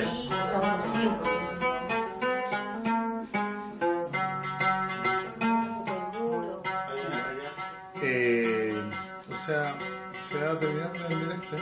Ya. Estamos protegidos por eso. O sea, se va a terminar de vender este.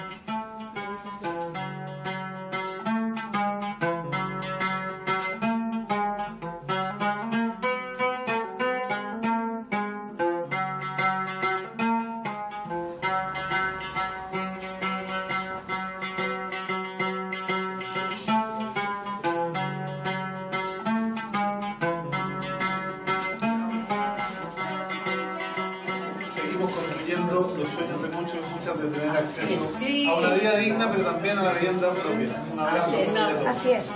Construyendo los sueños de muchos y muchas de tener acceso a una vida digna, pero también a la vivienda propia. Un abrazo. Así es.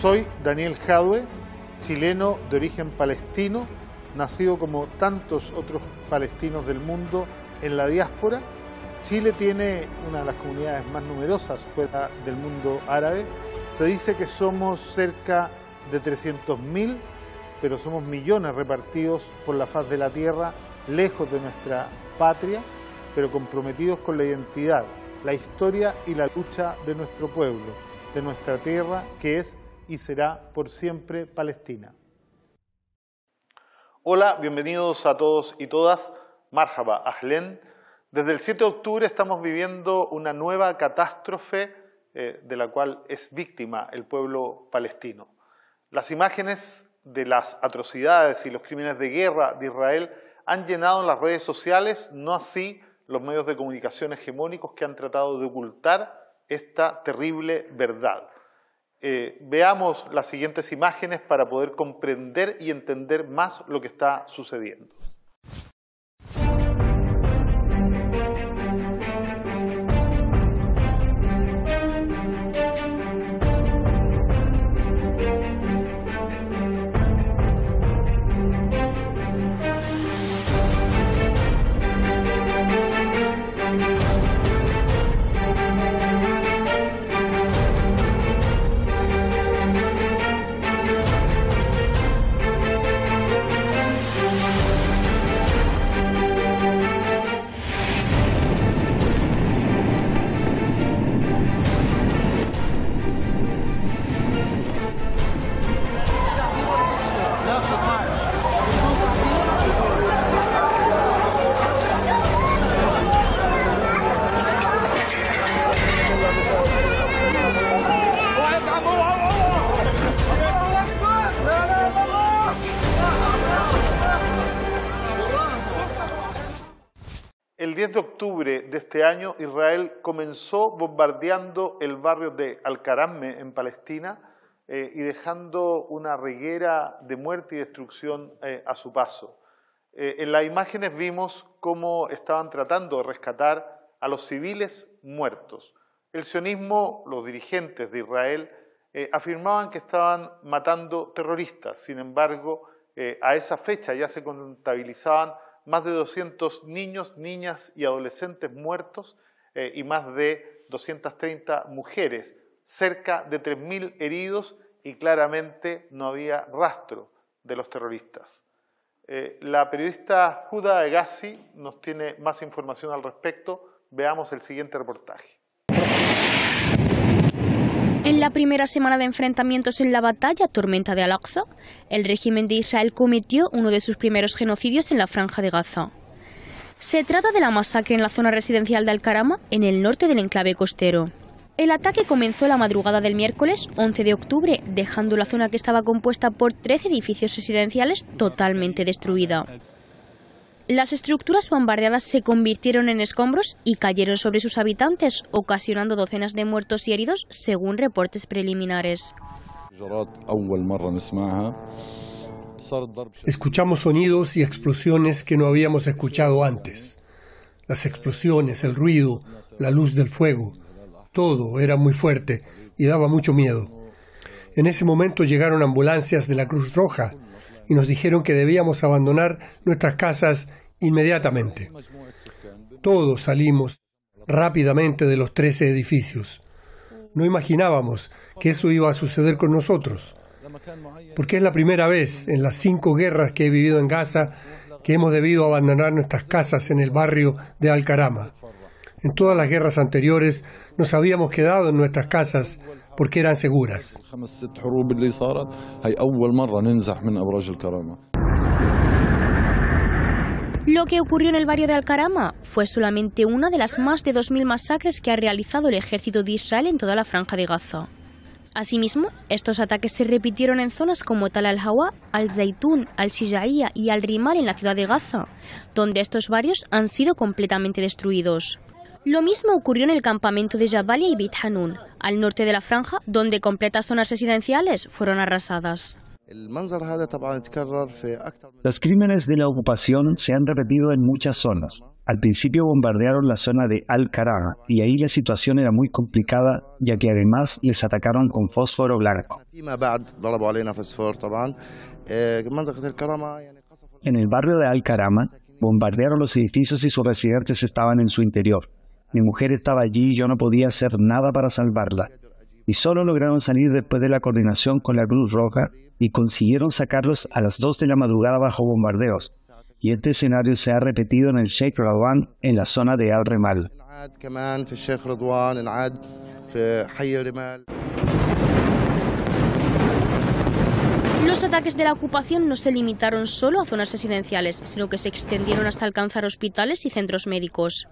Soy Daniel Jadwe, chileno de origen palestino, nacido como tantos otros palestinos del mundo en la diáspora. Chile tiene una de las comunidades más numerosas fuera del mundo árabe. Se dice que somos cerca de 300.000, pero somos millones repartidos por la faz de la tierra, lejos de nuestra patria, pero comprometidos con la identidad, la historia y la lucha de nuestro pueblo, de nuestra tierra, que es y será por siempre Palestina. Hola, bienvenidos a todos y todas. Marhaba, Ahlen. Desde el 7 de octubre estamos viviendo una nueva catástrofe de la cual es víctima el pueblo palestino. Las imágenes de las atrocidades y los crímenes de guerra de Israel han llenado las redes sociales, no así los medios de comunicación hegemónicos que han tratado de ocultar esta terrible verdad. Veamos las siguientes imágenes para poder comprender y entender más lo que está sucediendo. El 10 de octubre de este año, Israel comenzó bombardeando el barrio de Al-Karamme en Palestina y dejando una reguera de muerte y destrucción a su paso. En las imágenes vimos cómo estaban tratando de rescatar a los civiles muertos. El sionismo, los dirigentes de Israel, afirmaban que estaban matando terroristas. Sin embargo, a esa fecha ya se contabilizaban más de 200 niños, niñas y adolescentes muertos y más de 230 mujeres, cerca de 3.000 heridos y claramente no había rastro de los terroristas. La periodista Huda Hegazi nos tiene más información al respecto. Veamos el siguiente reportaje. En la primera semana de enfrentamientos en la batalla Tormenta de Al-Aqsa, el régimen de Israel cometió uno de sus primeros genocidios en la Franja de Gaza. Se trata de la masacre en la zona residencial de Al-Karamme, en el norte del enclave costero. El ataque comenzó la madrugada del miércoles 11 de octubre, dejando la zona que estaba compuesta por 13 edificios residenciales totalmente destruida. Las estructuras bombardeadas se convirtieron en escombros y cayeron sobre sus habitantes, ocasionando docenas de muertos y heridos, según reportes preliminares. Escuchamos sonidos y explosiones que no habíamos escuchado antes. Las explosiones, el ruido, la luz del fuego, todo era muy fuerte y daba mucho miedo. En ese momento llegaron ambulancias de la Cruz Roja y nos dijeron que debíamos abandonar nuestras casas inmediatamente. Todos salimos rápidamente de los 13 edificios. No imaginábamos que eso iba a suceder con nosotros, porque es la primera vez en las 5 guerras que he vivido en Gaza que hemos debido abandonar nuestras casas en el barrio de Al-Karama. En todas las guerras anteriores nos habíamos quedado en nuestras casas porque eran seguras. Lo que ocurrió en el barrio de Al-Karama fue solamente una de las más de 2000 masacres que ha realizado el ejército de Israel en toda la franja de Gaza. Asimismo, estos ataques se repitieron en zonas como Tal al-Hawa, Al-Zaitún, Al-Shijaiya y Al-Rimal en la ciudad de Gaza, donde estos barrios han sido completamente destruidos. Lo mismo ocurrió en el campamento de Jabalia y Beit Hanun, al norte de la franja, donde completas zonas residenciales fueron arrasadas. Los crímenes de la ocupación se han repetido en muchas zonas. Al principio bombardearon la zona de Al-Karama y ahí la situación era muy complicada, ya que además les atacaron con fósforo blanco. En el barrio de Al-Karama bombardearon los edificios y sus residentes estaban en su interior. Mi mujer estaba allí y yo no podía hacer nada para salvarla. Y solo lograron salir después de la coordinación con la Cruz Roja y consiguieron sacarlos a las 2 de la madrugada bajo bombardeos. Y este escenario se ha repetido en el Sheikh Radwan, en la zona de Al-Rimal. Los ataques de la ocupación no se limitaron solo a zonas residenciales, sino que se extendieron hasta alcanzar hospitales y centros médicos.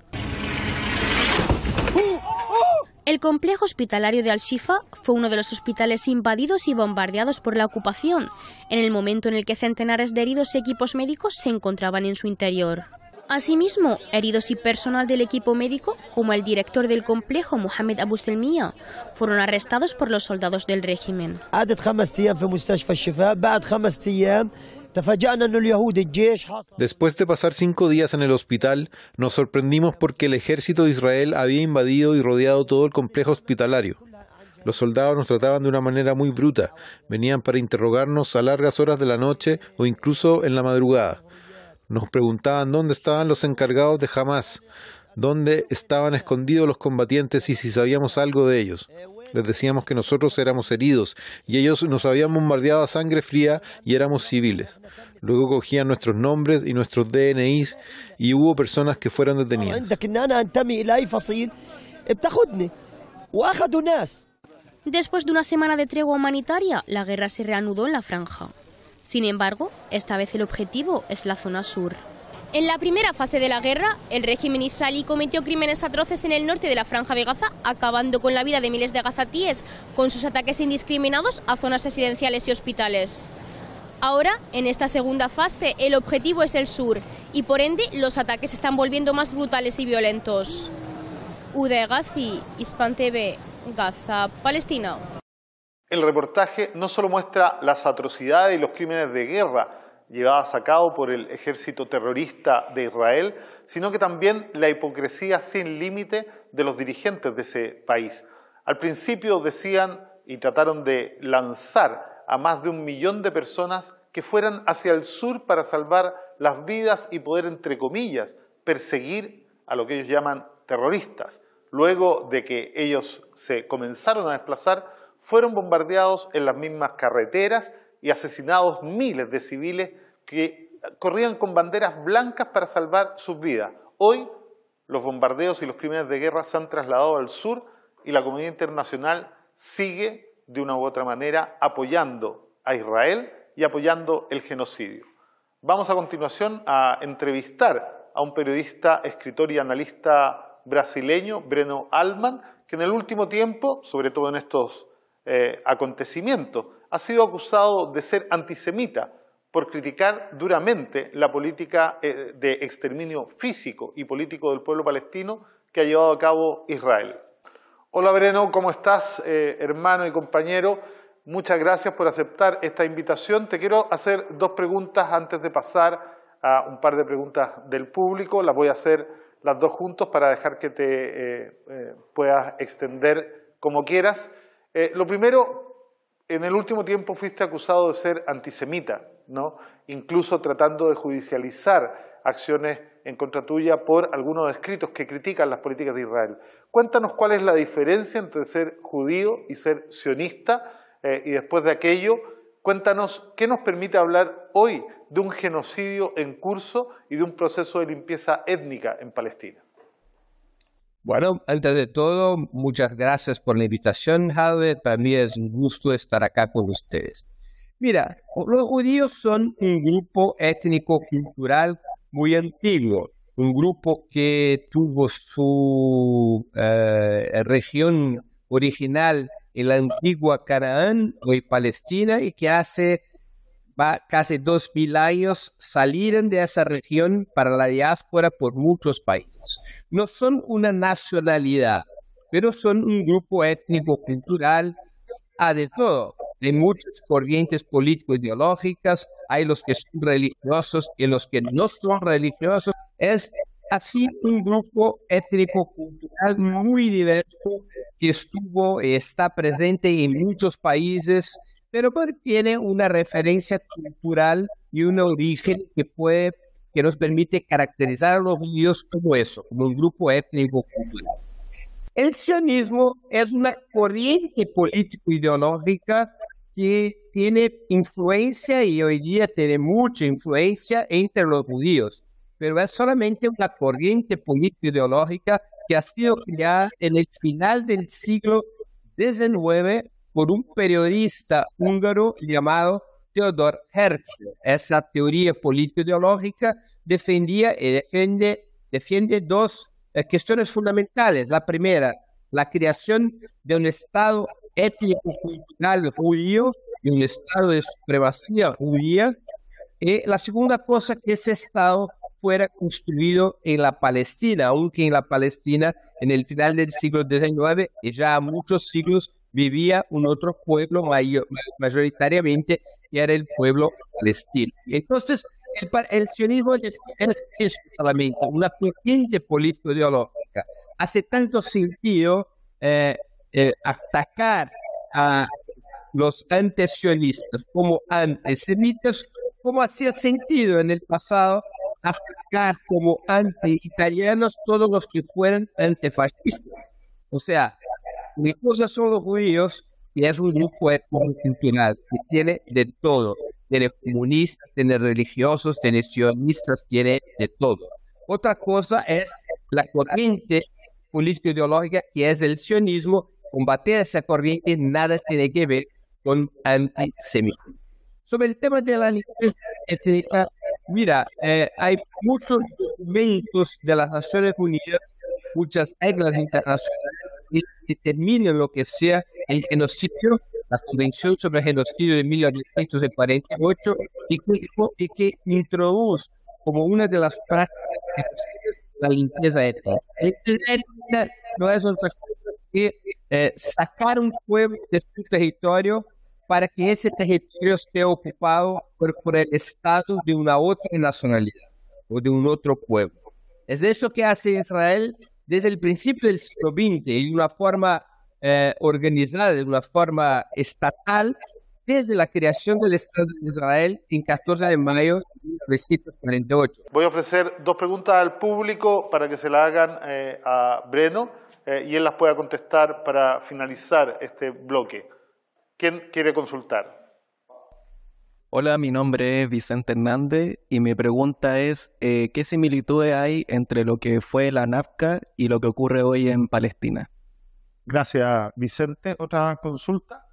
El complejo hospitalario de Al-Shifa fue uno de los hospitales invadidos y bombardeados por la ocupación, en el momento en el que centenares de heridos y equipos médicos se encontraban en su interior. Asimismo, heridos y personal del equipo médico, como el director del complejo, Mohamed Abu Selmiya, fueron arrestados por los soldados del régimen. Después de pasar 5 días en el hospital, nos sorprendimos porque el ejército de Israel había invadido y rodeado todo el complejo hospitalario. Los soldados nos trataban de una manera muy bruta. Venían para interrogarnos a largas horas de la noche o incluso en la madrugada. Nos preguntaban dónde estaban los encargados de Hamas, dónde estaban escondidos los combatientes y si sabíamos algo de ellos. Les decíamos que nosotros éramos heridos y ellos nos habían bombardeado a sangre fría y éramos civiles. Luego cogían nuestros nombres y nuestros DNIs y hubo personas que fueron detenidas. Después de una semana de tregua humanitaria, la guerra se reanudó en la franja. Sin embargo, esta vez el objetivo es la zona sur. En la primera fase de la guerra, el régimen israelí cometió crímenes atroces en el norte de la franja de Gaza, acabando con la vida de miles de gazatíes con sus ataques indiscriminados a zonas residenciales y hospitales. Ahora, en esta segunda fase, el objetivo es el sur y por ende los ataques se están volviendo más brutales y violentos. Uday Ghazi, Hispan TV, Gaza, Palestina. El reportaje no solo muestra las atrocidades y los crímenes de guerra llevadas a cabo por el ejército terrorista de Israel, sino que también la hipocresía sin límite de los dirigentes de ese país. Al principio decían y trataron de lanzar a más de 1 millón de personas que fueran hacia el sur para salvar las vidas y poder, entre comillas, perseguir a lo que ellos llaman terroristas. Luego de que ellos se comenzaron a desplazar, fueron bombardeados en las mismas carreteras y asesinados miles de civiles que corrían con banderas blancas para salvar sus vidas. Hoy los bombardeos y los crímenes de guerra se han trasladado al sur y la comunidad internacional sigue de una u otra manera apoyando a Israel y apoyando el genocidio. Vamos a continuación a entrevistar a un periodista, escritor y analista brasileño, Breno Altman, que en el último tiempo, sobre todo en estos acontecimientos, ha sido acusado de ser antisemita por criticar duramente la política de exterminio físico y político del pueblo palestino que ha llevado a cabo Israel. Hola Breno, ¿cómo estás, hermano y compañero? Muchas gracias por aceptar esta invitación. Te quiero hacer dos preguntas antes de pasar a un par de preguntas del público. Las voy a hacer las dos juntos para dejar que te puedas extender como quieras. Lo primero, en el último tiempo fuiste acusado de ser antisemita, ¿no? Incluso tratando de judicializar acciones en contra tuya por algunos escritos que critican las políticas de Israel. Cuéntanos cuál es la diferencia entre ser judío y ser sionista, y después de aquello, cuéntanos qué nos permite hablar hoy de un genocidio en curso y de un proceso de limpieza étnica en Palestina. Bueno, antes de todo, muchas gracias por la invitación, Javier. Para mí es un gusto estar acá con ustedes. Mira, los judíos son un grupo étnico-cultural muy antiguo, un grupo que tuvo su región original en la antigua Canaán, hoy Palestina, y que hace casi 2000 años salieron de esa región para la diáspora por muchos países. No son una nacionalidad, pero son un grupo étnico-cultural, de todo. Hay muchas corrientes político-ideológicas, hay los que son religiosos y los que no son religiosos. Es así un grupo étnico-cultural muy diverso que estuvo y está presente en muchos países, pero tiene una referencia cultural y un origen que nos permite caracterizar a los judíos como eso, como un grupo étnico-cultural. El sionismo es una corriente político-ideológica que tiene influencia y hoy día tiene mucha influencia entre los judíos, pero es solamente una corriente político-ideológica que ha sido creada en el final del siglo XIX por un periodista húngaro llamado Theodor Herzl. Esa teoría político-ideológica defendía y defiende dos cuestiones fundamentales. La primera, la creación de un Estado étnico-cultural judío y un Estado de supremacía judía. Y la segunda cosa, que ese Estado fuera construido en la Palestina, aunque en la Palestina en el final del siglo XIX y ya muchos siglos vivía un otro pueblo mayoritariamente, que era el pueblo palestino. Entonces, el sionismo es solamente una corriente político-ideológica. Hace tanto sentido atacar a los antisionistas como antisemitas, como hacía sentido en el pasado atacar como anti-italianos todos los que fueran antifascistas. O sea, una cosa son los judíos, y es un grupo étnico-cultural que tiene de todo. Tiene comunistas, tiene religiosos, tiene sionistas, tiene de todo. Otra cosa es la corriente político-ideológica que es el sionismo. Combatir esa corriente nada tiene que ver con antisemitismo. Sobre el tema de la limpieza étnica, mira, hay muchos documentos de las Naciones Unidas, muchas reglas internacionales que determinan lo que sea el genocidio, la Convención sobre el Genocidio de 1948, y que introduce como una de las prácticas la limpieza étnica. La limpieza étnica no es otra cosa que sacar un pueblo de su territorio para que ese territorio esté ocupado por el Estado de una otra nacionalidad o de un otro pueblo. Es eso que hace Israel desde el principio del siglo XX, y de una forma organizada, de una forma estatal, desde la creación del Estado de Israel en 14 de mayo de 1948. Voy a ofrecer dos preguntas al público para que se las hagan a Breno y él las pueda contestar para finalizar este bloque. ¿Quién quiere consultar? Hola, mi nombre es Vicente Hernández y mi pregunta es ¿qué similitudes hay entre lo que fue la NAFCA y lo que ocurre hoy en Palestina? Gracias, Vicente. ¿Otra consulta?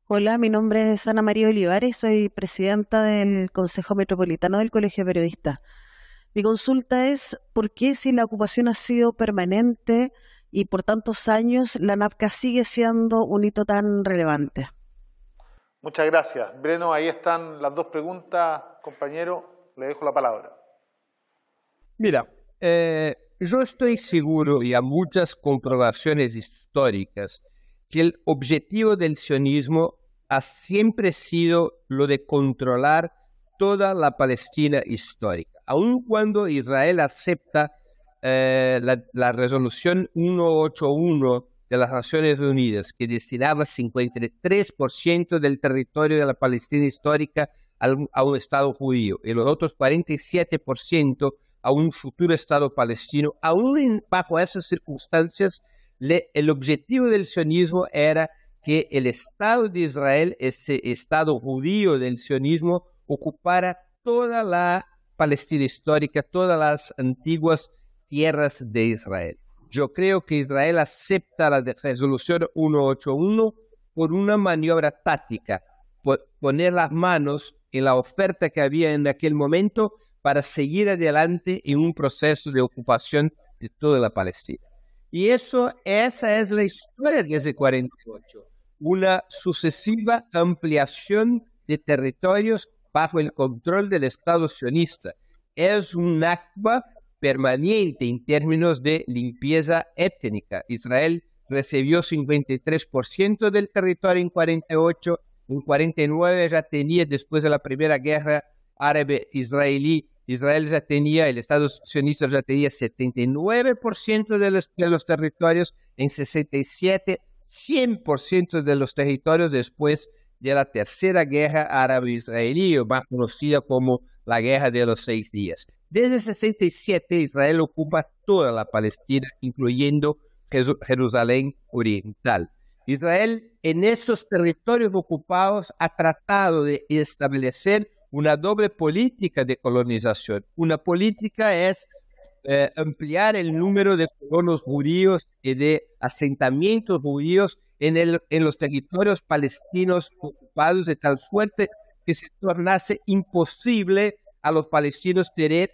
Hola, mi nombre es Ana María Olivares, soy presidenta del Consejo Metropolitano del Colegio de Periodistas. Mi consulta es, ¿por qué si la ocupación ha sido permanente y por tantos años la NAFCA sigue siendo un hito tan relevante? Muchas gracias. Breno, ahí están las dos preguntas, compañero. Le dejo la palabra. Mira, yo estoy seguro, y a muchas comprobaciones históricas, que el objetivo del sionismo ha siempre sido lo de controlar toda la Palestina histórica. Aun cuando Israel acepta la resolución 181 de las Naciones Unidas, que destinaba 53% del territorio de la Palestina histórica a un Estado judío y los otros 47% a un futuro Estado palestino, aún bajo esas circunstancias, el objetivo del sionismo era que el Estado de Israel, ese Estado judío del sionismo, ocupara toda la Palestina histórica, todas las antiguas tierras de Israel. Yo creo que Israel acepta la resolución 181 por una maniobra táctica, por poner las manos en la oferta que había en aquel momento para seguir adelante en un proceso de ocupación de toda la Palestina. Y esa es la historia desde 48, una sucesiva ampliación de territorios bajo el control del Estado sionista. Es un Nakba permanente en términos de limpieza étnica. Israel recibió 53% del territorio en 48, en 49 ya tenía, después de la primera guerra árabe-israelí, Israel ya tenía, el Estado sionista ya tenía 79% de los territorios, en 67, 100% de los territorios después de la tercera guerra árabe-israelí, o más conocida como la Guerra de los 6 días. Desde 67, Israel ocupa toda la Palestina, incluyendo Jerusalén Oriental. Israel, en esos territorios ocupados, ha tratado de establecer una doble política de colonización. Una política es ampliar el número de colonos judíos y de asentamientos judíos en los territorios palestinos ocupados, de tal suerte que se tornase imposible a los palestinos tener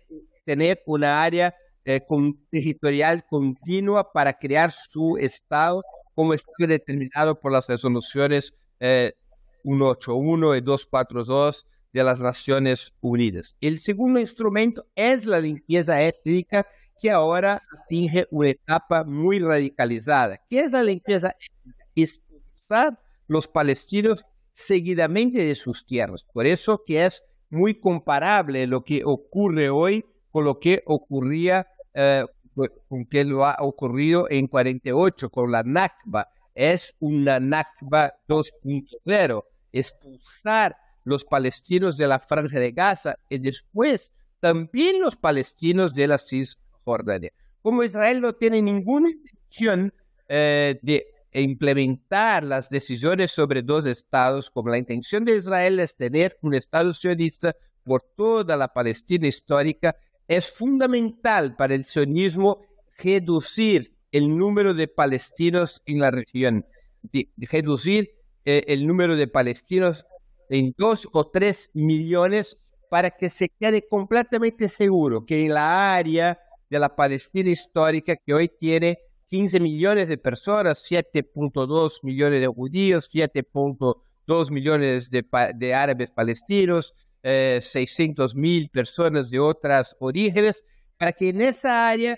una área territorial continua para crear su Estado, como está determinado por las resoluciones 181 y 242 de las Naciones Unidas. El segundo instrumento es la limpieza étnica, que ahora atinge una etapa muy radicalizada. ¿Qué es la limpieza étnica? Expulsar los palestinos seguidamente de sus tierras. Por eso que es muy comparable lo que ocurre hoy con lo que ocurría, con que lo ha ocurrido en 48 con la Nakba. Es una Nakba 2.0, expulsar los palestinos de la Franja de Gaza y después también los palestinos de la Cisjordania. Como Israel no tiene ninguna intención de implementar las decisiones sobre dos estados, como la intención de Israel es tener un estado sionista por toda la Palestina histórica, es fundamental para el sionismo reducir el número de palestinos en la región, reducir el número de palestinos en 2 o 3 millones para que se quede completamente seguro que en la área de la Palestina histórica, que hoy tiene 15 millones de personas, 7.2 millones de judíos, 7.2 millones de árabes palestinos, 600.000 personas de otros orígenes, para que en esa área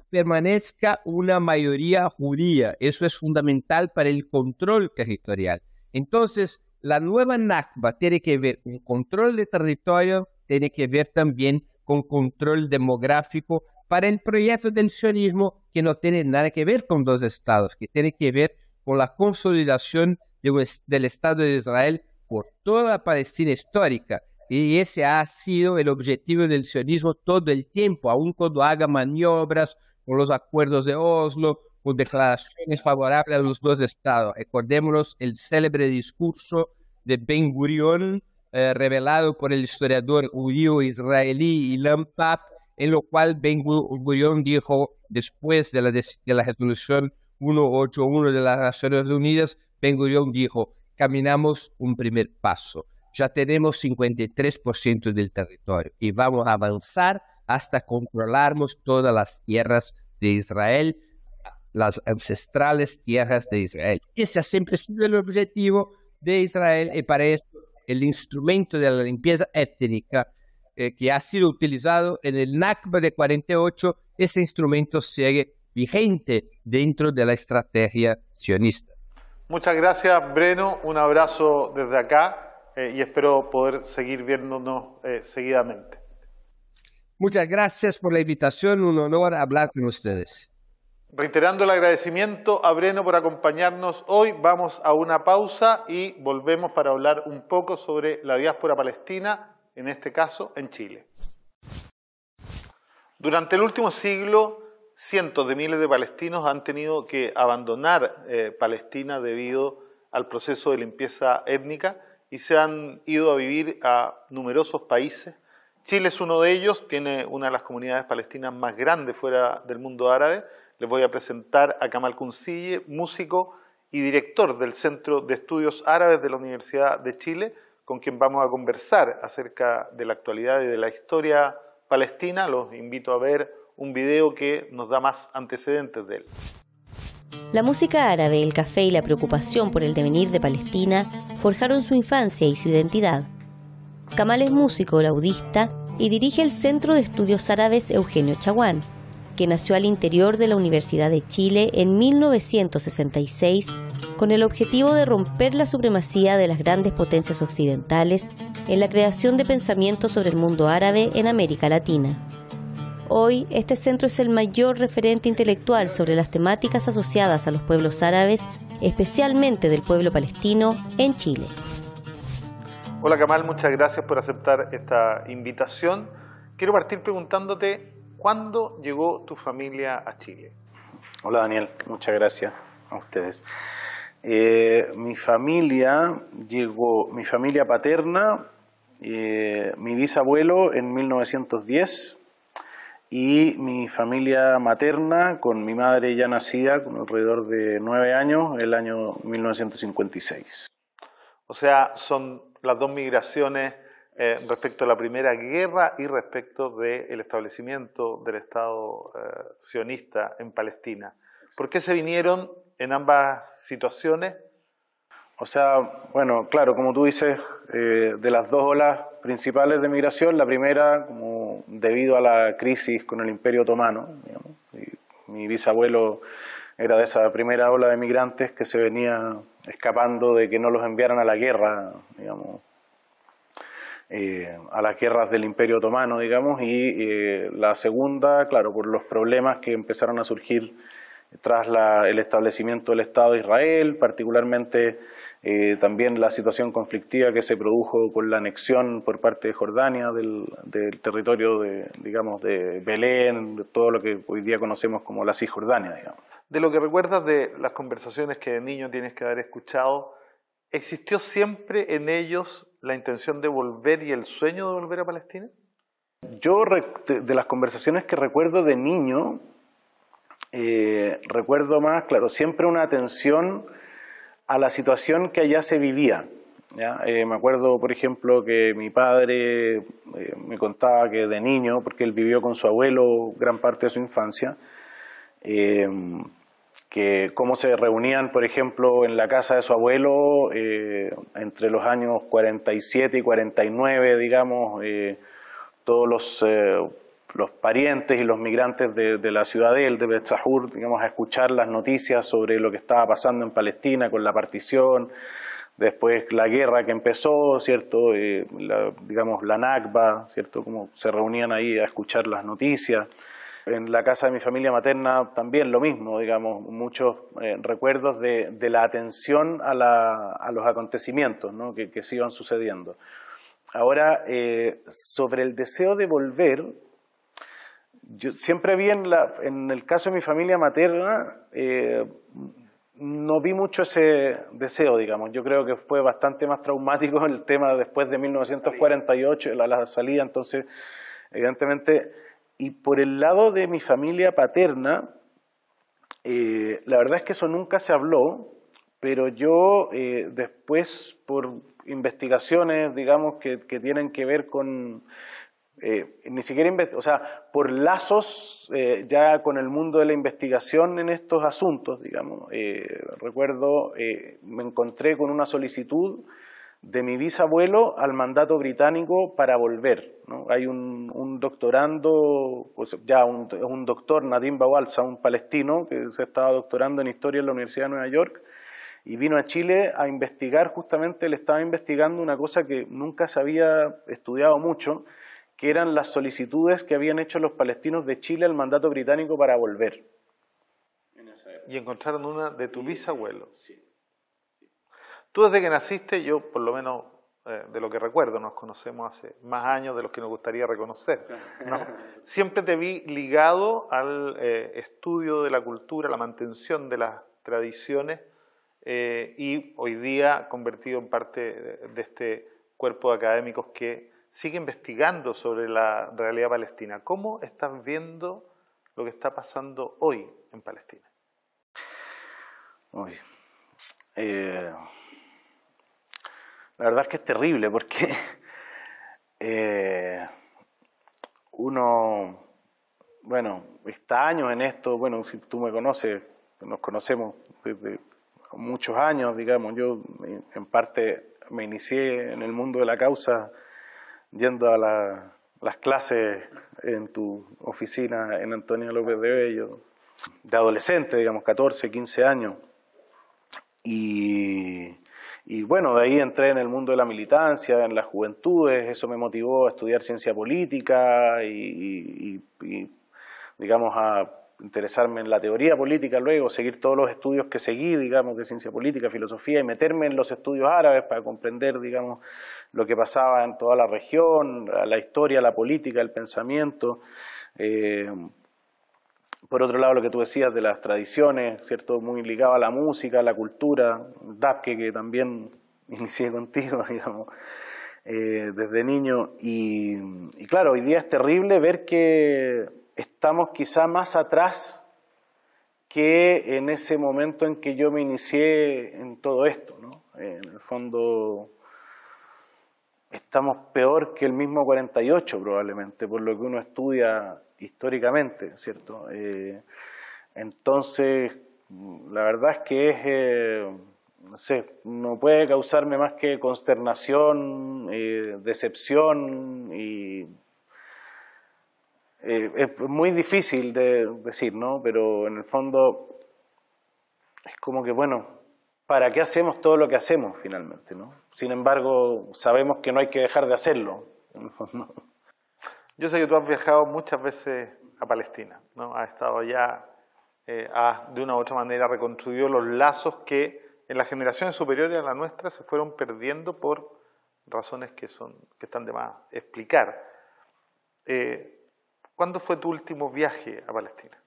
permanezca una mayoría judía. Eso es fundamental para el control territorial. Entonces, la nueva Nakba tiene que ver con control de territorio, tiene que ver también con control demográfico para el proyecto del sionismo, que no tiene nada que ver con dos estados, que tiene que ver con la consolidación del Estado de Israel por toda la Palestina histórica. Y ese ha sido el objetivo del sionismo todo el tiempo, aun cuando haga maniobras con los acuerdos de Oslo, con declaraciones favorables a los dos estados. Recordémonos el célebre discurso de Ben Gurion, revelado por el historiador judío israelí Ilan Papp, en lo cual Ben Gurion dijo, después de la resolución 181 de las Naciones Unidas, Ben Gurion dijo: caminamos un primer paso, ya tenemos 53% del territorio y vamos a avanzar hasta controlarmos todas las tierras de Israel, las ancestrales tierras de Israel. Ese ha siempre sido el objetivo de Israel, y para eso el instrumento de la limpieza étnica que ha sido utilizado en el Nakba de 48, ese instrumento sigue vigente dentro de la estrategia sionista. Muchas gracias, Breno. Un abrazo desde acá y espero poder seguir viéndonos seguidamente. Muchas gracias por la invitación, un honor hablar con ustedes. Reiterando el agradecimiento a Breno por acompañarnos hoy, vamos a una pausa y volvemos para hablar un poco sobre la diáspora palestina, en este caso en Chile. Durante el último siglo, cientos de miles de palestinos han tenido que abandonar Palestina debido al proceso de limpieza étnica y se han ido a vivir a numerosos países. Chile es uno de ellos, tiene una de las comunidades palestinas más grandes fuera del mundo árabe. Les voy a presentar a Kamal Kunsille, músico y director del Centro de Estudios Árabes de la Universidad de Chile, con quien vamos a conversar acerca de la actualidad y de la historia palestina. Los invito a ver un video que nos da más antecedentes de él. La música árabe, el café y la preocupación por el devenir de Palestina forjaron su infancia y su identidad. Kamal es músico, laudista y dirige el Centro de Estudios Árabes Eugenio Chaguán, que nació al interior de la Universidad de Chile en 1966 con el objetivo de romper la supremacía de las grandes potencias occidentales en la creación de pensamiento sobre el mundo árabe en América Latina. Hoy, este centro es el mayor referente intelectual sobre las temáticas asociadas a los pueblos árabes, especialmente del pueblo palestino, en Chile. Hola Kamal, muchas gracias por aceptar esta invitación. Quiero partir preguntándote, ¿cuándo llegó tu familia a Chile? Hola Daniel, muchas gracias a ustedes. Mi familia paterna, mi bisabuelo en 1910 y mi familia materna con mi madre ya nacida con alrededor de 9 años, el año 1956. O sea, son las dos migraciones respecto a la Primera Guerra y respecto del establecimiento del Estado sionista en Palestina. ¿Por qué se vinieron en ambas situaciones? O sea, bueno, claro, como tú dices, de las dos olas principales de migración, la primera, como debido a la crisis con el Imperio Otomano, digamos, y mi bisabuelo era de esa primera ola de migrantes que se venía escapando de que no los enviaran a la guerra, digamos, a las guerras del Imperio Otomano, digamos, y la segunda, claro, por los problemas que empezaron a surgir tras el establecimiento del Estado de Israel, particularmente también la situación conflictiva que se produjo con la anexión por parte de Jordania del territorio de Belén, de todo lo que hoy día conocemos como la Cisjordania, digamos. De lo que recuerdas de las conversaciones que de niño tienes que haber escuchado, ¿existió siempre en ellos la intención de volver y el sueño de volver a Palestina? Yo, de las conversaciones que recuerdo de niño, recuerdo más, claro, siempre una atención a la situación que allá se vivía, ¿ya? Me acuerdo, por ejemplo, que mi padre me contaba que de niño, porque él vivió con su abuelo gran parte de su infancia, que cómo se reunían, por ejemplo, en la casa de su abuelo entre los años 47 y 49, digamos, todos los parientes y los migrantes de la ciudad de Beit Sahur, digamos, a escuchar las noticias sobre lo que estaba pasando en Palestina con la partición, después la guerra que empezó, ¿cierto? Digamos, la Nakba, ¿cierto? Como se reunían ahí a escuchar las noticias. En la casa de mi familia materna también lo mismo, digamos, muchos recuerdos de la atención a los acontecimientos, ¿no? que se iban sucediendo. Ahora, sobre el deseo de volver, yo siempre vi en el caso de mi familia materna, no vi mucho ese deseo, digamos. Yo creo que fue bastante más traumático el tema después de 1948, la salida, entonces, evidentemente. Y por el lado de mi familia paterna, la verdad es que eso nunca se habló, pero yo después, por investigaciones, digamos, que tienen que ver con ni siquiera, o sea, por lazos ya con el mundo de la investigación en estos asuntos, digamos, recuerdo, me encontré con una solicitud de mi bisabuelo al mandato británico para volver, ¿no? Hay un doctorando, pues ya un doctor, Nadim Bawalsa, un palestino que se estaba doctorando en Historia en la Universidad de Nueva York, y vino a Chile a investigar, justamente él estaba investigando una cosa que nunca se había estudiado mucho, que eran las solicitudes que habían hecho los palestinos de Chile al mandato británico para volver. Y encontraron una de tu bisabuelo. Sí. Tú desde que naciste, yo por lo menos de lo que recuerdo, nos conocemos hace más años de los que nos gustaría reconocer, ¿no? Siempre te vi ligado al estudio de la cultura, la mantención de las tradiciones y hoy día convertido en parte de este cuerpo de académicos que sigue investigando sobre la realidad palestina. ¿Cómo estás viendo lo que está pasando hoy en Palestina? Uy, la verdad es que es terrible porque uno, bueno, está años en esto, bueno, si tú me conoces, nos conocemos desde muchos años, digamos, yo en parte me inicié en el mundo de la causa yendo a las clases en tu oficina en Antonio López de Bello, de adolescente, digamos, 14, 15 años. Y bueno, de ahí entré en el mundo de la militancia, en las juventudes, eso me motivó a estudiar ciencia política y digamos, a interesarme en la teoría política luego, seguir todos los estudios que seguí, digamos, de ciencia política, filosofía, y meterme en los estudios árabes para comprender, digamos, lo que pasaba en toda la región, la historia, la política, el pensamiento. Por otro lado, lo que tú decías de las tradiciones, ¿cierto? Muy ligado a la música, a la cultura, Dabke, que también inicié contigo, digamos, desde niño. Y claro, hoy día es terrible ver que estamos quizá más atrás que en ese momento en que yo me inicié en todo esto, ¿no? En el fondo estamos peor que el mismo 48 probablemente, por lo que uno estudia históricamente, ¿cierto? Entonces, la verdad es que es, no sé, no puede causarme más que consternación, decepción y es muy difícil de decir, ¿no? Pero en el fondo es como que, bueno, ¿para qué hacemos todo lo que hacemos finalmente, ¿no? Sin embargo, sabemos que no hay que dejar de hacerlo, en el fondo. Yo sé que tú has viajado muchas veces a Palestina, ¿no? Has estado allá, has de una u otra manera reconstruido los lazos que en las generaciones superiores a la nuestra se fueron perdiendo por razones que están de más explicar. ¿Cuándo fue tu último viaje a Palestina?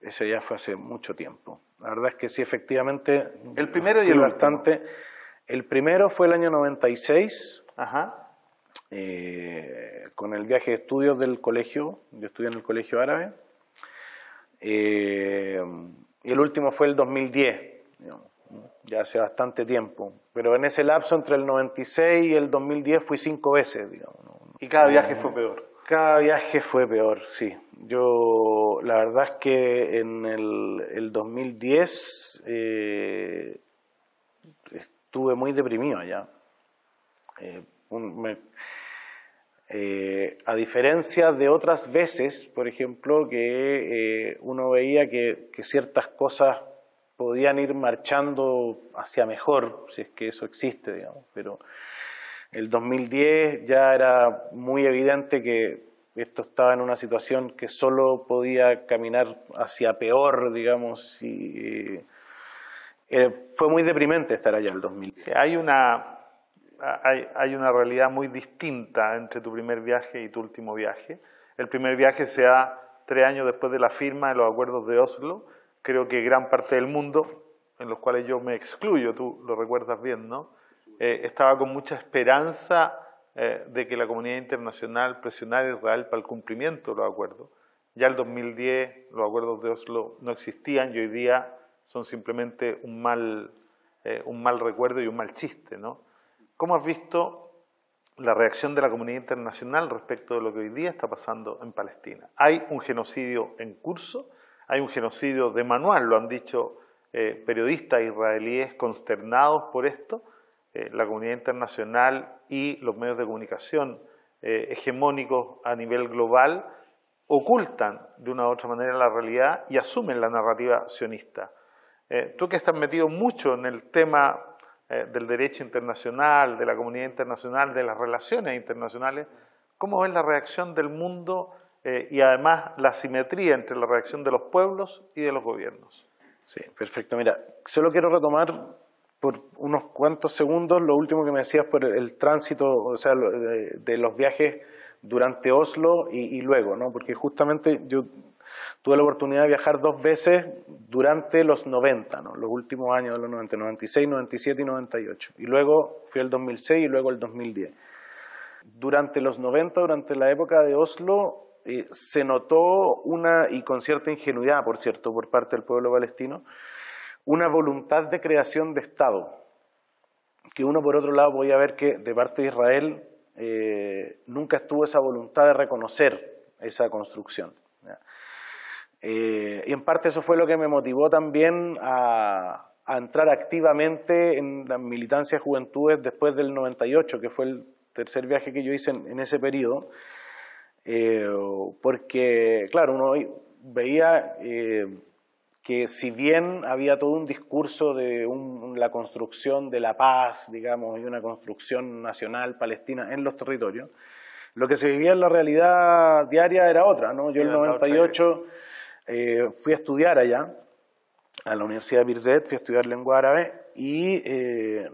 Ese ya fue hace mucho tiempo. La verdad es que sí, efectivamente. El primero y el último. El primero fue el año 96. Ajá. Con el viaje de estudios del colegio, yo estudié en el colegio árabe, y el último fue el 2010, digamos, ya hace bastante tiempo, pero en ese lapso entre el 96 y el 2010 fui 5 veces, digamos. ¿Y cada viaje fue peor? Cada viaje fue peor, sí. Yo, la verdad es que en el 2010 estuve muy deprimido allá. A diferencia de otras veces, por ejemplo, que uno veía que ciertas cosas podían ir marchando hacia mejor, si es que eso existe, digamos, pero el 2010 ya era muy evidente que esto estaba en una situación que solo podía caminar hacia peor, digamos, y fue muy deprimente estar allá el 2010. Sí, hay una realidad muy distinta entre tu primer viaje y tu último viaje. El primer viaje se da 3 años después de la firma de los acuerdos de Oslo. Creo que gran parte del mundo, en los cuales yo me excluyo, tú lo recuerdas bien, ¿no? Estaba con mucha esperanza de que la comunidad internacional presionara a Israel para el cumplimiento de los acuerdos. Ya el 2010 los acuerdos de Oslo no existían y hoy día son simplemente un mal recuerdo y un mal chiste, ¿no? ¿Cómo has visto la reacción de la comunidad internacional respecto de lo que hoy día está pasando en Palestina. Hay un genocidio en curso, hay un genocidio de manual, lo han dicho periodistas israelíes consternados por esto. La comunidad internacional y los medios de comunicación hegemónicos a nivel global ocultan de una u otra manera la realidad y asumen la narrativa sionista. Tú que estás metido mucho en el tema del derecho internacional, de la comunidad internacional, de las relaciones internacionales, ¿cómo ves la reacción del mundo y además la asimetría entre la reacción de los pueblos y de los gobiernos? Sí, perfecto. Mira, solo quiero retomar por unos cuantos segundos lo último que me decías por el tránsito, o sea, de los viajes durante Oslo y luego, ¿no? Porque justamente yo tuve la oportunidad de viajar 2 veces durante los 90, ¿no? Los últimos años de los 90, 96, 97 y 98. Y luego fui el 2006 y luego el 2010. Durante los 90, durante la época de Oslo, se notó y con cierta ingenuidad, por cierto, por parte del pueblo palestino, una voluntad de creación de Estado, que uno por otro lado podía ver que de parte de Israel nunca estuvo esa voluntad de reconocer esa construcción. Y en parte eso fue lo que me motivó también a entrar activamente en la militancia de juventudes después del 98, que fue el tercer viaje que yo hice en ese periodo, porque, claro, uno veía que si bien había todo un discurso de la construcción de la paz, digamos, y una construcción nacional palestina en los territorios, lo que se vivía en la realidad diaria era otra, ¿no? Yo en el 98 fui a estudiar allá, a la Universidad de Birzeit, fui a estudiar lengua árabe y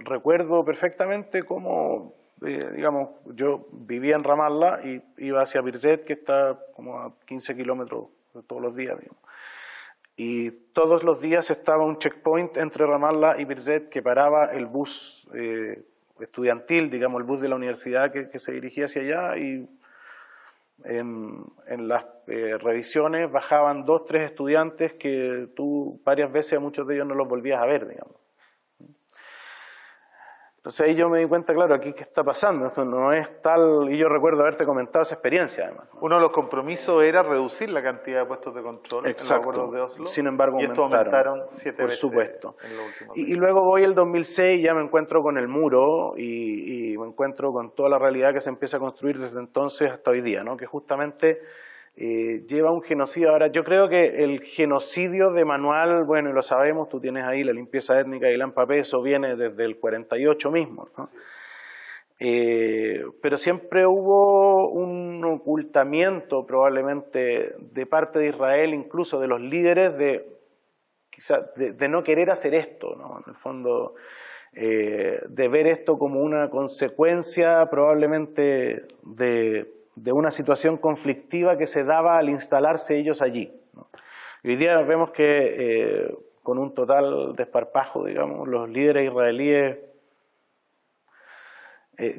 recuerdo perfectamente cómo, digamos, yo vivía en Ramallah y iba hacia Birzeit, que está como a 15 kilómetros todos los días, digamos. Y todos los días estaba un checkpoint entre Ramallah y Birzeit que paraba el bus estudiantil, digamos, el bus de la universidad que se dirigía hacia allá, y en las revisiones bajaban 2 o 3 estudiantes que tú varias veces a muchos de ellos no los volvías a ver, digamos. Entonces ahí yo me di cuenta, claro, aquí qué está pasando, esto no es tal, y yo recuerdo haberte comentado esa experiencia además. Uno de los compromisos era reducir la cantidad de puestos de control. Exacto. En los acuerdos de Oslo. Sin embargo, y esto aumentaron 7 por veces. Supuesto. En la última y luego voy el 2006 y ya me encuentro con el muro y me encuentro con toda la realidad que se empieza a construir desde entonces hasta hoy día, ¿no? Que justamente lleva un genocidio. Ahora, yo creo que el genocidio de manual, bueno, y lo sabemos, tú tienes ahí la limpieza étnica de Ilan Pappé, eso viene desde el 48 mismo, ¿no? Pero siempre hubo un ocultamiento probablemente de parte de Israel, incluso de los líderes, de no querer hacer esto, ¿no? En el fondo, de ver esto como una consecuencia probablemente de una situación conflictiva que se daba al instalarse ellos allí, ¿no? Y hoy día vemos que con un total desparpajo, digamos, los líderes israelíes.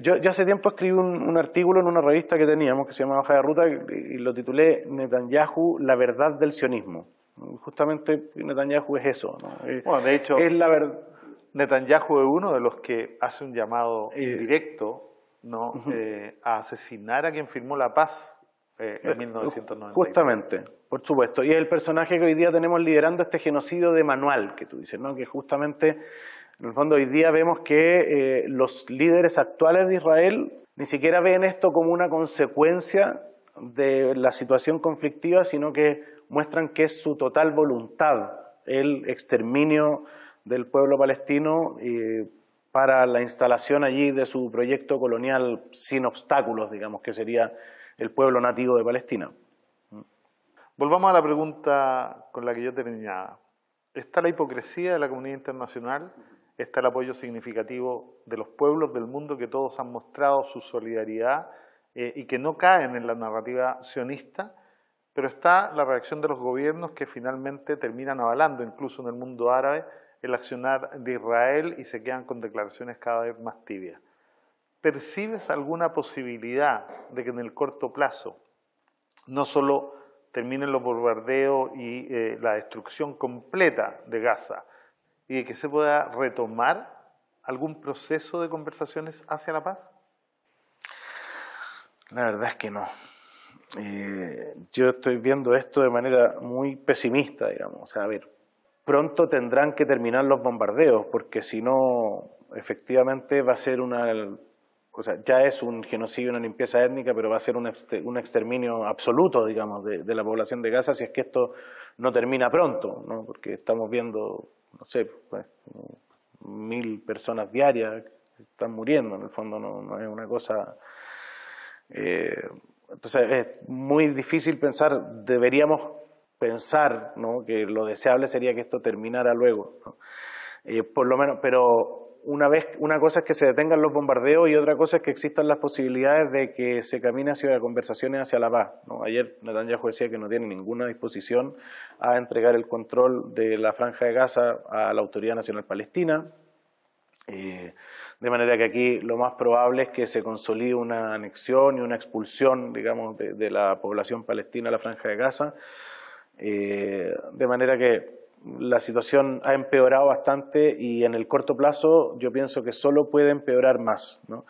Yo hace tiempo escribí un artículo en una revista que teníamos que se llama Hoja de Ruta y lo titulé Netanyahu, la verdad del sionismo. Justamente Netanyahu es eso, ¿no? Bueno, de hecho, es la verdad. Netanyahu es uno de los que hace un llamado directo, ¿no? A asesinar a quien firmó la paz en 1990. Justamente, por supuesto. Y es el personaje que hoy día tenemos liderando este genocidio de manual que tú dices, ¿no? Que justamente, en el fondo, hoy día vemos que los líderes actuales de Israel ni siquiera ven esto como una consecuencia de la situación conflictiva, sino que muestran que es su total voluntad el exterminio del pueblo palestino para la instalación allí de su proyecto colonial sin obstáculos, digamos, que sería el pueblo nativo de Palestina. Volvamos a la pregunta con la que yo terminaba. ¿Está la hipocresía de la comunidad internacional? ¿Está el apoyo significativo de los pueblos del mundo que todos han mostrado su solidaridad y que no caen en la narrativa sionista? Pero está la reacción de los gobiernos que finalmente terminan avalando, incluso en el mundo árabe, el accionar de Israel y se quedan con declaraciones cada vez más tibias. ¿Percibes alguna posibilidad de que en el corto plazo no solo terminen los bombardeos y la destrucción completa de Gaza y de que se pueda retomar algún proceso de conversaciones hacia la paz? La verdad es que no. Yo estoy viendo esto de manera muy pesimista, digamos. O sea, a ver, pronto tendrán que terminar los bombardeos, porque si no, efectivamente va a ser o sea, ya es un genocidio, una limpieza étnica, pero va a ser un exterminio absoluto, digamos, de la población de Gaza si es que esto no termina pronto, ¿no? Porque estamos viendo, no sé, pues, 1000 personas diarias que están muriendo, en el fondo no es una cosa... entonces es muy difícil pensar, deberíamos pensar, ¿no?, que lo deseable sería que esto terminara luego, ¿no? Por lo menos, pero una cosa es que se detengan los bombardeos y otra cosa es que existan las posibilidades de que se camine hacia conversaciones hacia la paz, ¿no? Ayer Netanyahu decía que no tiene ninguna disposición a entregar el control de la Franja de Gaza a la Autoridad Nacional Palestina, de manera que aquí lo más probable es que se consolide una anexión y una expulsión, digamos, de la población palestina a la Franja de Gaza, de manera que la situación ha empeorado bastante y en el corto plazo yo pienso que solo puede empeorar más, ¿no?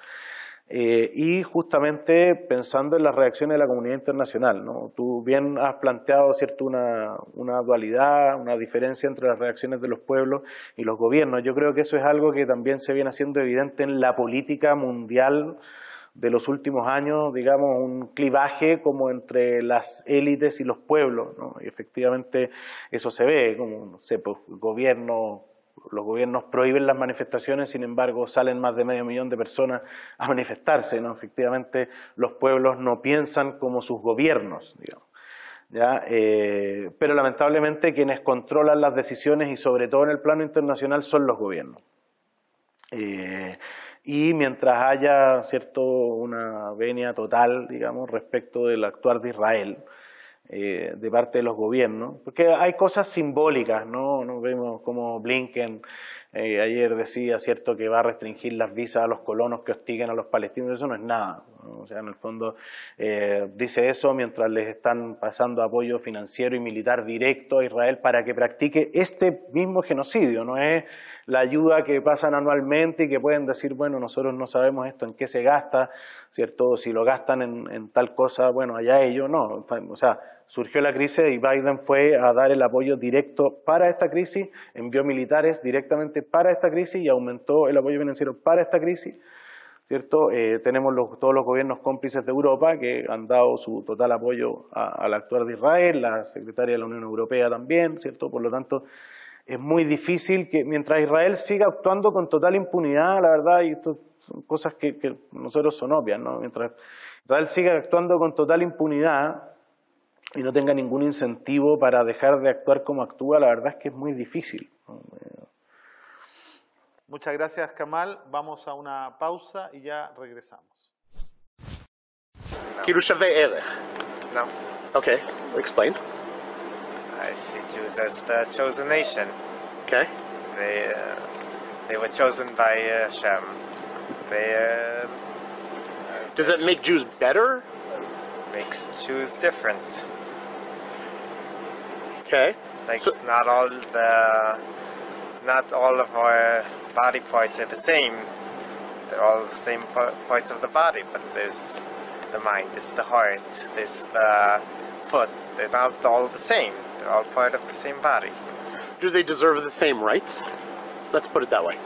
Y justamente pensando en las reacciones de la comunidad internacional, ¿no? Tú bien has planteado, ¿cierto?, una dualidad, una diferencia entre las reacciones de los pueblos y los gobiernos. Yo creo que eso es algo que también se viene haciendo evidente en la política mundial de los últimos años, digamos, un clivaje como entre las élites y los pueblos, ¿no? Y efectivamente eso se ve, como, no sé, pues, los gobiernos prohíben las manifestaciones, sin embargo salen más de 500.000 de personas a manifestarse, ¿no? Efectivamente los pueblos no piensan como sus gobiernos, digamos, ¿ya? Pero lamentablemente quienes controlan las decisiones y sobre todo en el plano internacional son los gobiernos. Y mientras haya, ¿cierto?, una venia total, digamos, respecto del actuar de Israel de parte de los gobiernos, porque hay cosas simbólicas, ¿no? Nos vemos como Blinken ayer decía, ¿cierto?, que va a restringir las visas a los colonos que hostiguen a los palestinos. Eso no es nada, ¿no? O sea, en el fondo dice eso mientras les están pasando apoyo financiero y militar directo a Israel para que practique este mismo genocidio. No es la ayuda que pasan anualmente y que pueden decir, bueno, nosotros no sabemos esto en qué se gasta, ¿cierto? Si lo gastan en tal cosa, bueno, allá ellos, no. O sea, surgió la crisis y Biden fue a dar el apoyo directo para esta crisis, envió militares directamente para esta crisis y aumentó el apoyo financiero para esta crisis, ¿cierto? Tenemos todos los gobiernos cómplices de Europa que han dado su total apoyo al actuar de Israel, la secretaria de la Unión Europea también, ¿cierto? Por lo tanto, es muy difícil que mientras Israel siga actuando con total impunidad, la verdad, y esto son cosas que nosotros son obvias, ¿no? Mientras Israel siga actuando con total impunidad y no tenga ningún incentivo para dejar de actuar como actúa, la verdad es que es muy difícil, ¿no? Muchas gracias, Kamal. Vamos a una pausa y ya regresamos. No. Okay, explain. I see Jews as the chosen nation. Okay. They were chosen by Hashem. Does that make Jews better? Makes Jews different. Okay. Like so, not all of our body parts are the same. They're all the same parts of the body, but there's the mind, there's the heart, there's the foot. They're not all the same. They're all part of the same body. Do they deserve the same rights? Let's put it that way.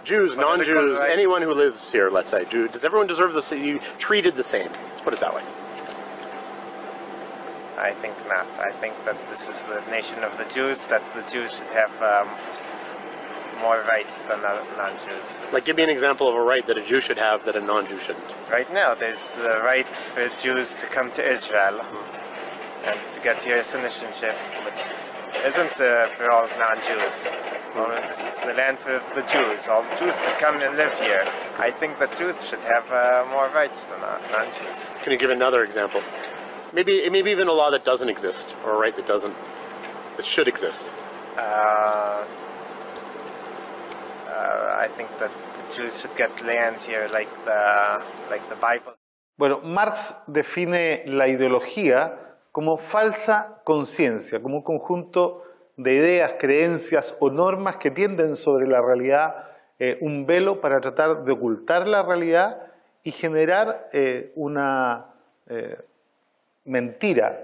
Jews, non-Jews, anyone who lives here, let's say, does everyone deserve the same? You treated the same. Let's put it that way. I think not. I think that this is the nation of the Jews, that the Jews should have more rights than non-Jews. Like, give me an example of a right that a Jew should have that a non-Jew shouldn't. Right now, there's the right for Jews to come to Israel and to get your citizenship, which isn't for all non-Jews. Well, this is the land for the Jews. All Jews can come and live here. I think that Jews should have more rights than non-Jews. Can you give another example? Maybe even a law that doesn't exist, or a right that should exist. I think that the Jews should get land here, like the Bible. Bueno, Marx define la ideología como falsa conciencia, como un conjunto de ideas, creencias o normas que tienden sobre la realidad un velo para tratar de ocultar la realidad y generar una mentira,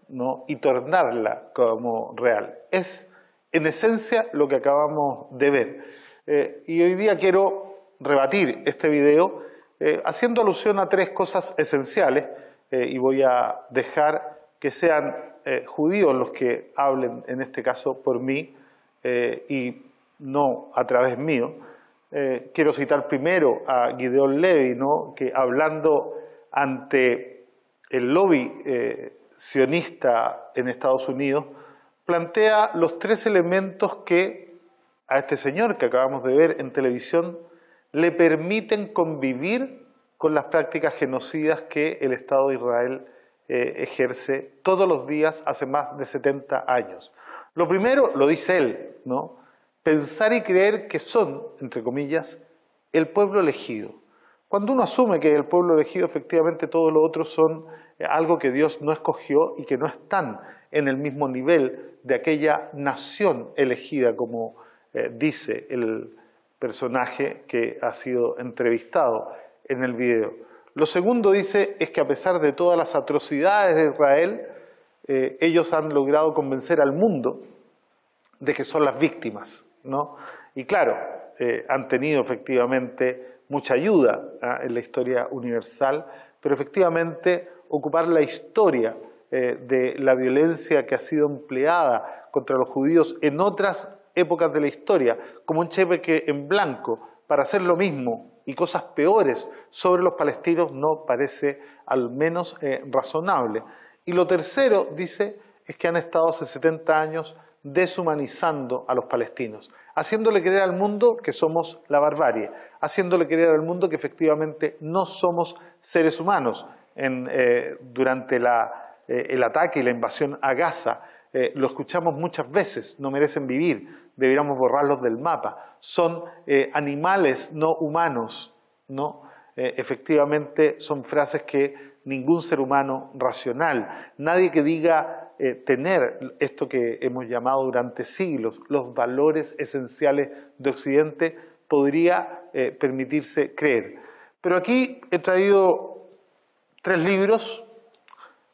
¿no? Y tornarla como real. Es en esencia lo que acabamos de ver. Y hoy día quiero rebatir este video haciendo alusión a tres cosas esenciales y voy a dejar que sean judíos los que hablen en este caso por mí y no a través mío. Quiero citar primero a Gideon Levy, ¿no? Que hablando ante el lobby sionista en Estados Unidos, plantea los tres elementos que a este señor que acabamos de ver en televisión le permiten convivir con las prácticas genocidas que el Estado de Israel ejerce todos los días hace más de 70 años. Lo primero, lo dice él, ¿no? Pensar y creer que son, entre comillas, el pueblo elegido. Cuando uno asume que el pueblo elegido, efectivamente todos los otros son algo que Dios no escogió y que no están en el mismo nivel de aquella nación elegida, como dice el personaje que ha sido entrevistado en el video. Lo segundo dice es que a pesar de todas las atrocidades de Israel, ellos han logrado convencer al mundo de que son las víctimas, ¿no? Y claro, han tenido efectivamente mucha ayuda en la historia universal, pero efectivamente ocupar la historia de la violencia que ha sido empleada contra los judíos en otras épocas de la historia, como un cheque en blanco, para hacer lo mismo y cosas peores sobre los palestinos, no parece al menos razonable. Y lo tercero, dice, es que han estado hace 70 años deshumanizando a los palestinos, haciéndole creer al mundo que somos la barbarie, haciéndole creer al mundo que efectivamente no somos seres humanos. Durante el ataque y la invasión a Gaza, lo escuchamos muchas veces, no merecen vivir, deberíamos borrarlos del mapa, son animales no humanos, ¿no? Efectivamente son frases que ningún ser humano racional, nadie que diga tener esto que hemos llamado durante siglos los valores esenciales de Occidente podría permitirse creer. Pero aquí he traído 3 libros,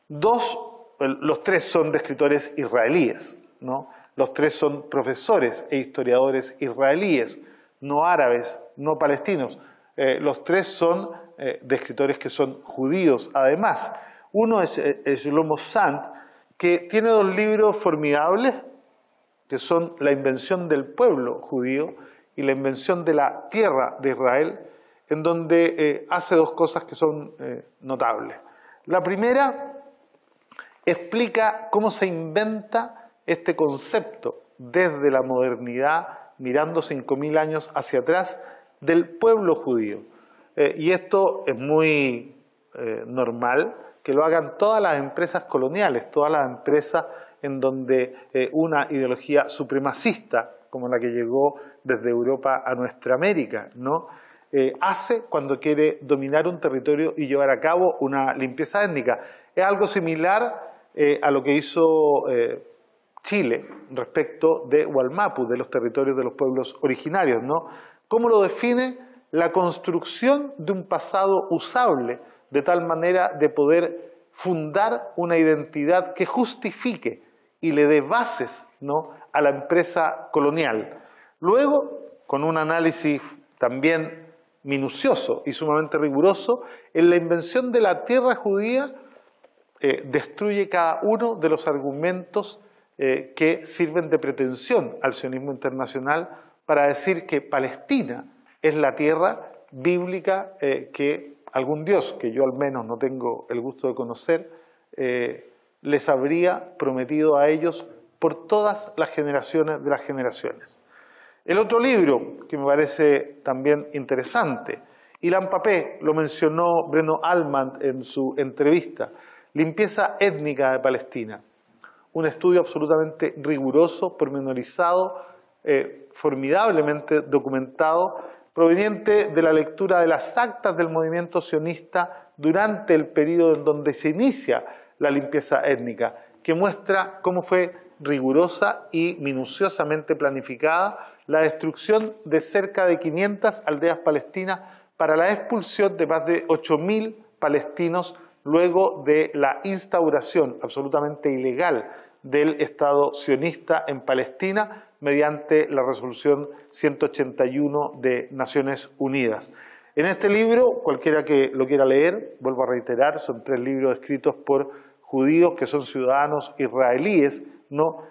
los 3 son de escritores israelíes, ¿no? Los 3 son profesores e historiadores israelíes, no árabes, no palestinos. Los 3 son de escritores que son judíos, además. Uno es Shlomo Sand, que tiene 2 libros formidables, que son La invención del pueblo judío y La invención de la tierra de Israel, en donde hace 2 cosas que son notables. La primera explica cómo se inventa este concepto desde la modernidad, mirando 5.000 años hacia atrás, del pueblo judío. Y esto es muy normal que lo hagan todas las empresas coloniales, todas las empresas en donde una ideología supremacista, como la que llegó desde Europa a nuestra América, ¿no? Hace cuando quiere dominar un territorio y llevar a cabo una limpieza étnica. Es algo similar a lo que hizo Chile respecto de Wallmapu, de los territorios de los pueblos originarios, ¿no? ¿Cómo lo define? La construcción de un pasado usable, de tal manera de poder fundar una identidad que justifique y le dé bases, ¿no?, a la empresa colonial. Luego, con un análisis también minucioso y sumamente riguroso, en la invención de la tierra judía destruye cada uno de los argumentos que sirven de pretensión al sionismo internacional para decir que Palestina es la tierra bíblica que algún Dios, que yo al menos no tengo el gusto de conocer, les habría prometido a ellos por todas las generaciones de las generaciones. El otro libro que me parece también interesante, Ilan Pappé, lo mencionó Bruno Allman en su entrevista, Limpieza étnica de Palestina. Un estudio absolutamente riguroso, pormenorizado, formidablemente documentado, proveniente de la lectura de las actas del movimiento sionista durante el periodo en donde se inicia la limpieza étnica, que muestra cómo fue rigurosa y minuciosamente planificada la destrucción de cerca de 500 aldeas palestinas para la expulsión de más de 8.000 palestinos luego de la instauración absolutamente ilegal del Estado sionista en Palestina mediante la resolución 181 de Naciones Unidas. En este libro, cualquiera que lo quiera leer, vuelvo a reiterar, son 3 libros escritos por judíos que son ciudadanos israelíes, ¿no?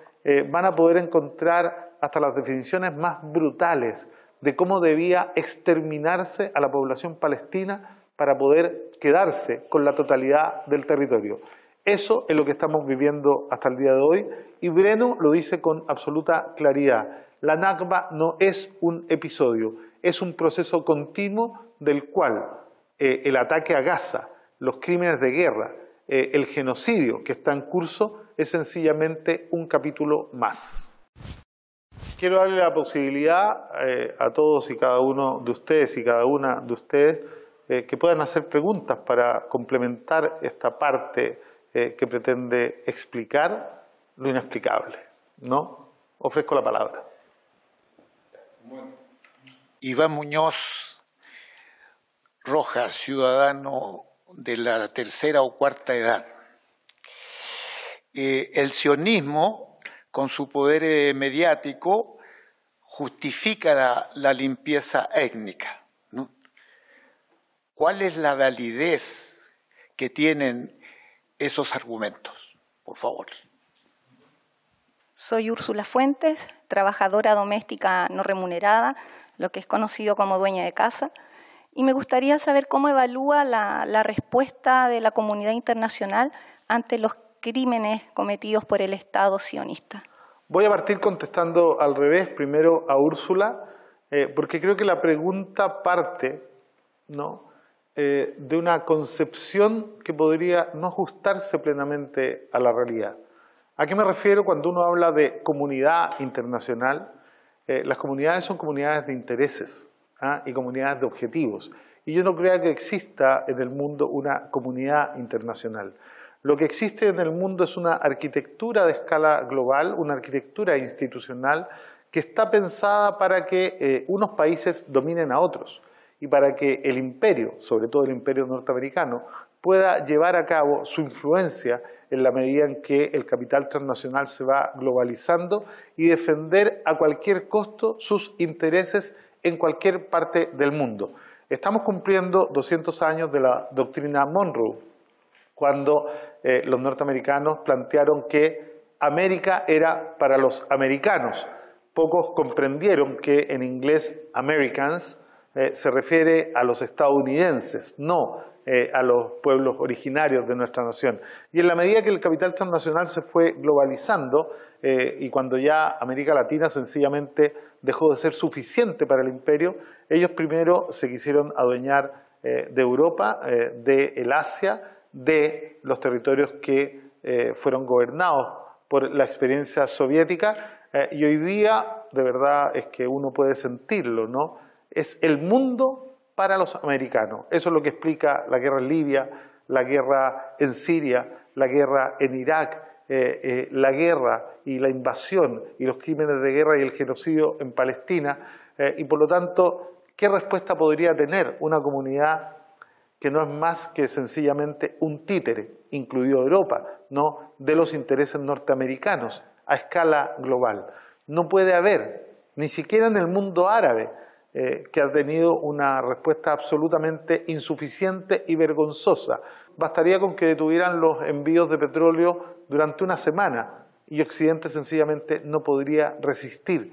Van a poder encontrar hasta las definiciones más brutales de cómo debía exterminarse a la población palestina para poder quedarse con la totalidad del territorio. Eso es lo que estamos viviendo hasta el día de hoy, y Breno lo dice con absoluta claridad. La Nakba no es un episodio, es un proceso continuo del cual el ataque a Gaza, los crímenes de guerra, el genocidio que está en curso es sencillamente un capítulo más. Quiero darle la posibilidad a todos y cada uno de ustedes y cada una de ustedes que puedan hacer preguntas para complementar esta parte que pretende explicar lo inexplicable, ¿no? Ofrezco la palabra. Iván Muñoz Rojas, ciudadano de la tercera o cuarta edad. El sionismo, con su poder mediático, justifica la limpieza étnica, ¿no? ¿Cuál es la validez que tienen esos argumentos? Por favor. Soy Úrsula Fuentes, trabajadora doméstica no remunerada, lo que es conocido como dueña de casa, y me gustaría saber cómo evalúa la respuesta de la comunidad internacional ante los crímenes cometidos por el Estado sionista. Voy a partir contestando al revés, primero a Úrsula, porque creo que la pregunta parte, ¿no?, de una concepción que podría no ajustarse plenamente a la realidad. ¿A qué me refiero cuando uno habla de comunidad internacional? Las comunidades son comunidades de intereses y comunidades de objetivos. Y yo no creo que exista en el mundo una comunidad internacional. Lo que existe en el mundo es una arquitectura de escala global, una arquitectura institucional que está pensada para que unos países dominen a otros y para que el imperio, sobre todo el imperio norteamericano, pueda llevar a cabo su influencia en la medida en que el capital transnacional se va globalizando y defender a cualquier costo sus intereses en cualquier parte del mundo. Estamos cumpliendo 200 años de la doctrina Monroe, cuando los norteamericanos plantearon que América era para los americanos. Pocos comprendieron que en inglés Americans se refiere a los estadounidenses, no a los pueblos originarios de nuestra nación. Y en la medida que el capital transnacional se fue globalizando y cuando ya América Latina sencillamente dejó de ser suficiente para el imperio, ellos primero se quisieron adueñar de Europa, del Asia, de los territorios que fueron gobernados por la experiencia soviética, y hoy día de verdad es que uno puede sentirlo, ¿no? Es el mundo para los americanos. Eso es lo que explica la guerra en Libia, la guerra en Siria, la guerra en Irak, la guerra y la invasión y los crímenes de guerra y el genocidio en Palestina. Y por lo tanto, ¿qué respuesta podría tener una comunidad que no es más que sencillamente un títere, incluido Europa, ¿no?, de los intereses norteamericanos a escala global? No puede haber, ni siquiera en el mundo árabe, que ha tenido una respuesta absolutamente insuficiente y vergonzosa. Bastaría con que detuvieran los envíos de petróleo durante una semana y Occidente sencillamente no podría resistir.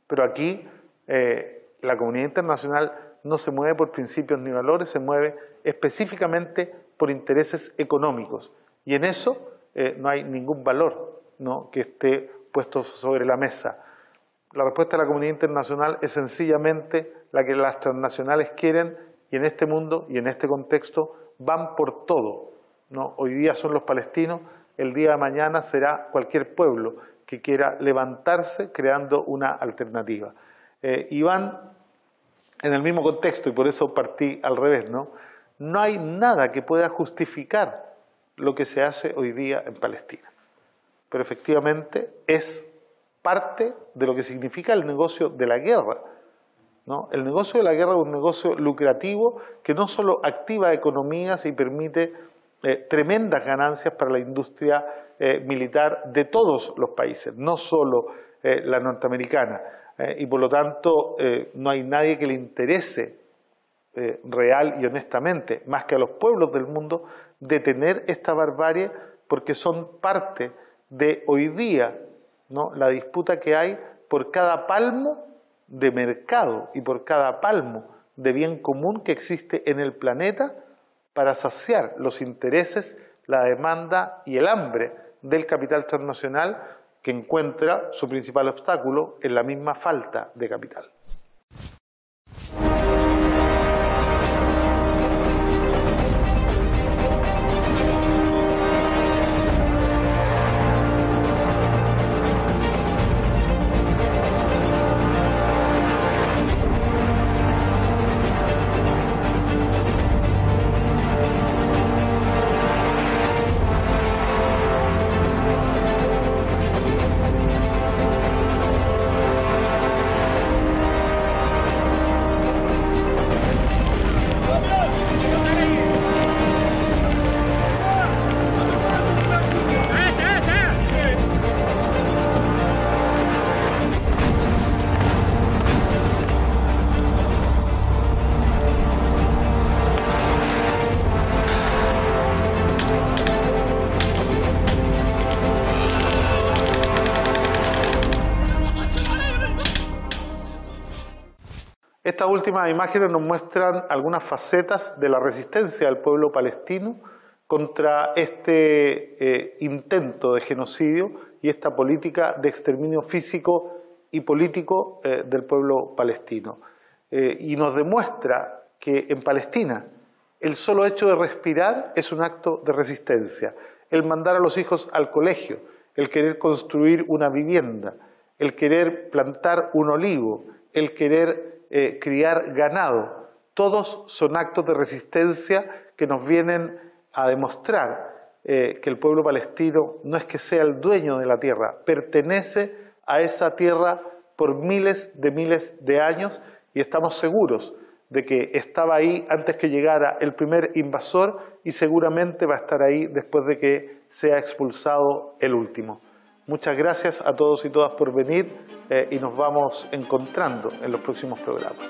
Pero aquí la comunidad internacional no se mueve por principios ni valores, se mueve específicamente por intereses económicos. Y en eso no hay ningún valor, ¿no?, que esté puesto sobre la mesa. La respuesta de la comunidad internacional es sencillamente la que las transnacionales quieren, y en este mundo y en este contexto van por todo, ¿no? Hoy día son los palestinos, el día de mañana será cualquier pueblo que quiera levantarse creando una alternativa. Y van en el mismo contexto, y por eso partí al revés, ¿no? No hay nada que pueda justificar lo que se hace hoy día en Palestina. Pero efectivamente es parte de lo que significa el negocio de la guerra. ¿no? El negocio de la guerra es un negocio lucrativo que no solo activa economías y permite tremendas ganancias para la industria militar de todos los países, no solo la norteamericana. Y por lo tanto no hay nadie que le interese real y honestamente, más que a los pueblos del mundo, detener esta barbarie, porque son parte de hoy día, ¿no?, la disputa que hay por cada palmo de mercado y por cada palmo de bien común que existe en el planeta para saciar los intereses, la demanda y el hambre del capital transnacional, que encuentra su principal obstáculo en la misma falta de capital. Estas últimas imágenes nos muestran algunas facetas de la resistencia del pueblo palestino contra este intento de genocidio y esta política de exterminio físico y político del pueblo palestino. Y nos demuestra que en Palestina el solo hecho de respirar es un acto de resistencia. El mandar a los hijos al colegio, el querer construir una vivienda, el querer plantar un olivo, el querer criar ganado, todos son actos de resistencia que nos vienen a demostrar que el pueblo palestino no es que sea el dueño de la tierra, pertenece a esa tierra por miles de años y estamos seguros de que estaba ahí antes que llegara el primer invasor y seguramente va a estar ahí después de que sea expulsado el último. Muchas gracias a todos y todas por venir y nos vamos encontrando en los próximos programas.